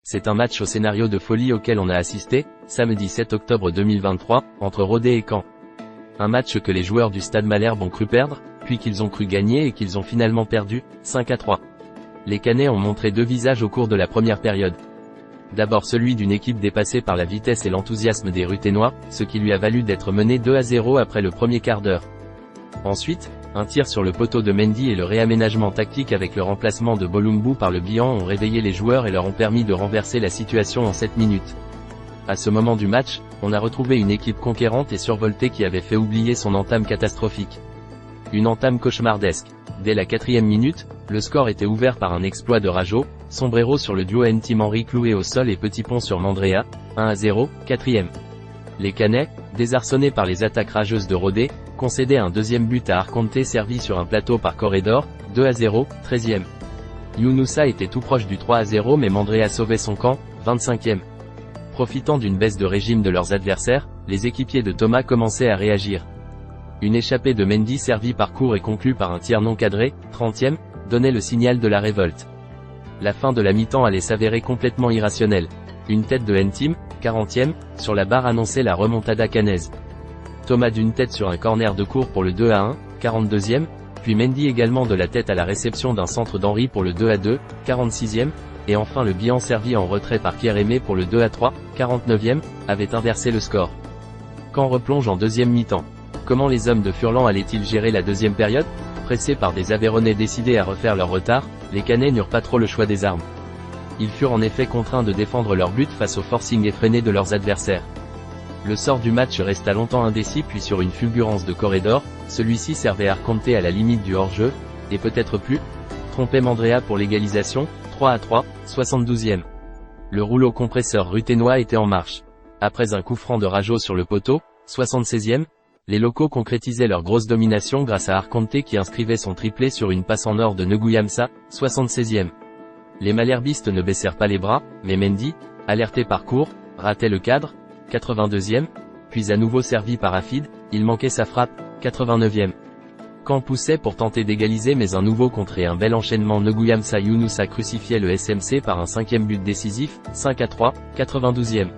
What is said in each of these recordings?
C'est un match au scénario de folie auquel on a assisté, samedi 7 octobre 2023, entre Rodez et Caen. Un match que les joueurs du Stade Malherbe ont cru perdre, puis qu'ils ont cru gagner et qu'ils ont finalement perdu, 5-3. Les Caennais ont montré deux visages au cours de la première période. D'abord celui d'une équipe dépassée par la vitesse et l'enthousiasme des Ruthénois, ce qui lui a valu d'être mené 2-0 après le premier quart d'heure. Ensuite, un tir sur le poteau de Mendy et le réaménagement tactique avec le remplacement de Bolumbu par le Bihan ont réveillé les joueurs et leur ont permis de renverser la situation en 7 minutes. À ce moment du match, on a retrouvé une équipe conquérante et survoltée qui avait fait oublier son entame catastrophique. Une entame cauchemardesque. Dès la 4e minute, le score était ouvert par un exploit de Rajo, sombrero sur le duo N-Team Henry cloué au sol et Petit Pont sur Mandrea, 1-0, 4e. Les Caennais, désarçonnés par les attaques rageuses de Rodez, concédaient un deuxième but à Arconte servi sur un plateau par Corredor, 2-0, 13e. Younoussa était tout proche du 3-0 mais Mandrea sauvait son camp, 25e. Profitant d'une baisse de régime de leurs adversaires, les équipiers de Thomas commençaient à réagir. Une échappée de Mendy servie par Cour et conclue par un tir non cadré, 30e, donnait le signal de la révolte. La fin de la mi-temps allait s'avérer complètement irrationnelle. Une tête de N-Team, 40e, sur la barre annonçait la remontada caennaise. Thomas d'une tête sur un corner de Cour pour le 2-1, 42e, puis Mendy également de la tête à la réception d'un centre d'Henry pour le 2-2, 46e, et enfin le Bihan servi en retrait par Pierre-Aimé pour le 2-3, 49e, avait inversé le score. Caen replonge en deuxième mi-temps. Comment les hommes de Furlan allaient-ils gérer la deuxième période? Pressés par des Aveyronnais décidés à refaire leur retard, les Caennais n'eurent pas trop le choix des armes. Ils furent en effet contraints de défendre leur but face au forcing effréné de leurs adversaires. Le sort du match resta longtemps indécis puis sur une fulgurance de Corredor, celui-ci servait Arconte à la limite du hors-jeu, et peut-être plus, trompait Mandrea pour l'égalisation, 3-3, 72e. Le rouleau compresseur ruthénois était en marche. Après un coup franc de Rajo sur le poteau, 76e, les locaux concrétisaient leur grosse domination grâce à Arconte qui inscrivait son triplé sur une passe en or de Nguamsa, 76e. Les malherbistes ne baissèrent pas les bras, mais Mendy, alerté par Cour, ratait le cadre, 82e, puis à nouveau servi par Afid, il manquait sa frappe, 89e. Caen poussait pour tenter d'égaliser mais un nouveau contre et un bel enchaînement Nguamsa Younoussa crucifiait le SMC par un 5e but décisif, 5-3, 92e.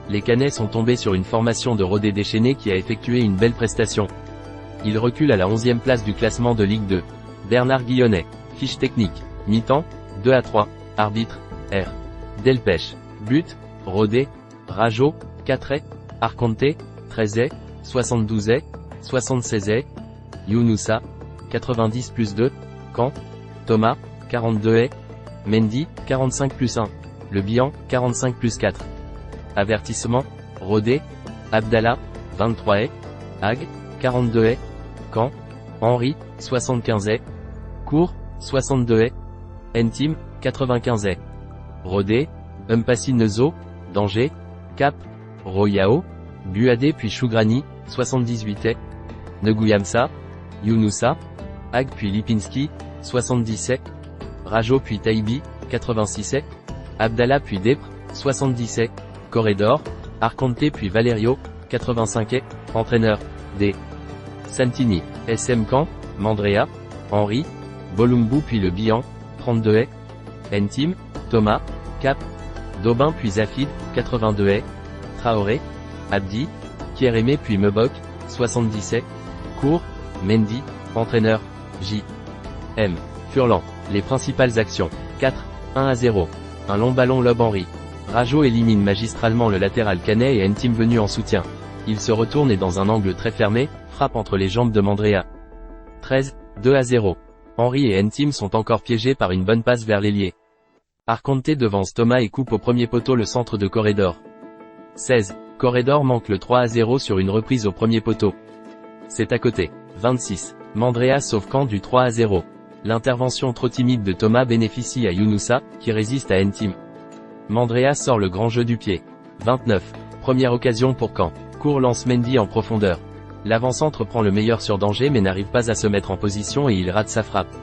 Les Caennais sont tombés sur une formation de Rodez déchaînée qui a effectué une belle prestation. Il recule à la 11e place du classement de Ligue 2. Bernard Guillonnet. Fiche technique. Mi-temps, 2-3. Arbitre, R. Delpech. But, Rodez, Rajo, 4 ais, Arconte, 13 ais, 72 ais, 76 ais, Younoussa, 90 plus 2, Caen, Thomas, 42 ais, Mendy, 45 plus 1, Le Bihan, 45 plus 4. Avertissement, Rodez, Abdallah, 23 ais, Ag, 42 ais, Caen, Henry, 75 ais, Cour, 62 ais, N-Team, 95 ais. Rodez, Mpassi Nezo, Danger, Cap, Royao, Buadé puis Chougrani, 78 ais, Nguamsa, Younoussa, Ag puis Lipinski, 70 ais, Rajo puis Taïbi, 86 ais, Abdallah puis Despres, 70 ais, Corredor, Arconte puis Valerio, 85 ais, entraîneur, D. Santini, SM Caen, Mandrea, Henry, Bolumbu puis le Bihan, 32 ais, N-Team, Thomas, Cap, Daubin puis Zafid, 82 ais, Traoré, Abdi, Pierre-Aimé puis Mebok, 70 ais, Cour, Mendy, entraîneur, J. M. Furlan. Les principales actions, 4, 1-0. Un long ballon lobe Henry. Rajo élimine magistralement le latéral caennais et N-Team venu en soutien. Il se retourne et dans un angle très fermé, frappe entre les jambes de Mandrea. 13, 2-0. Henry et N-Team sont encore piégés par une bonne passe vers l'ailier. Arconte devance Thomas et coupe au premier poteau le centre de Corredor. 16. Corredor manque le 3-0 sur une reprise au premier poteau. C'est à côté. 26. Mandrea sauve Caen du 3-0. L'intervention trop timide de Thomas bénéficie à Younoussa, qui résiste à N-Team. Mandrea sort le grand jeu du pied. 29. Première occasion pour Caen. Cour lance Mendy en profondeur. L'avant-centre prend le meilleur sur Danger mais n'arrive pas à se mettre en position et il rate sa frappe.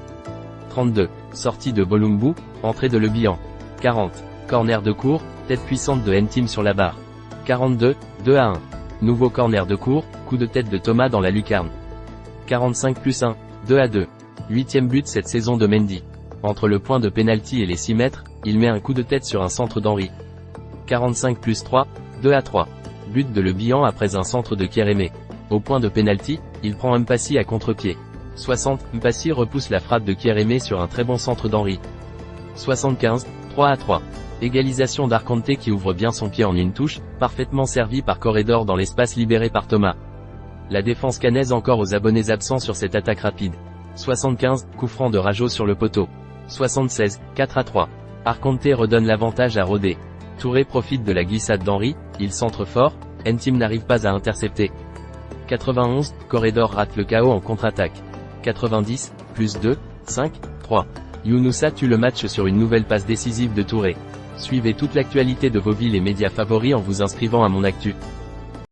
32. Sortie de Bolumbu, entrée de Le Bihan. 40. Corner de Cour, tête puissante de N-Team sur la barre. 42, 2-1. Nouveau corner de Cour, coup de tête de Thomas dans la lucarne. 45 plus 1, 2-2. 8e but cette saison de Mendy. Entre le point de pénalty et les 6 mètres, il met un coup de tête sur un centre d'Henry. 45+3, 2-3. But de Le Bihan après un centre de Kérémé. Au point de pénalty, il prend Mpassi à contre-pied. 60, Mpassi repousse la frappe de Kérémé sur un très bon centre d'Henry. 75, 3-3. Égalisation d'Arcante qui ouvre bien son pied en une touche, parfaitement servi par Corredor dans l'espace libéré par Thomas. La défense cannaise encore aux abonnés absents sur cette attaque rapide. 75, coup franc de Rajo sur le poteau. 76, 4-3. Arcante redonne l'avantage à Rodé. Touré profite de la glissade d'Henry, il centre fort, Ntim n'arrive pas à intercepter. 91, Corredor rate le KO en contre-attaque. 90, +2, 5, 3. Younoussa tue le match sur une nouvelle passe décisive de Touré. Suivez toute l'actualité de vos villes et médias favoris en vous inscrivant à mon actu.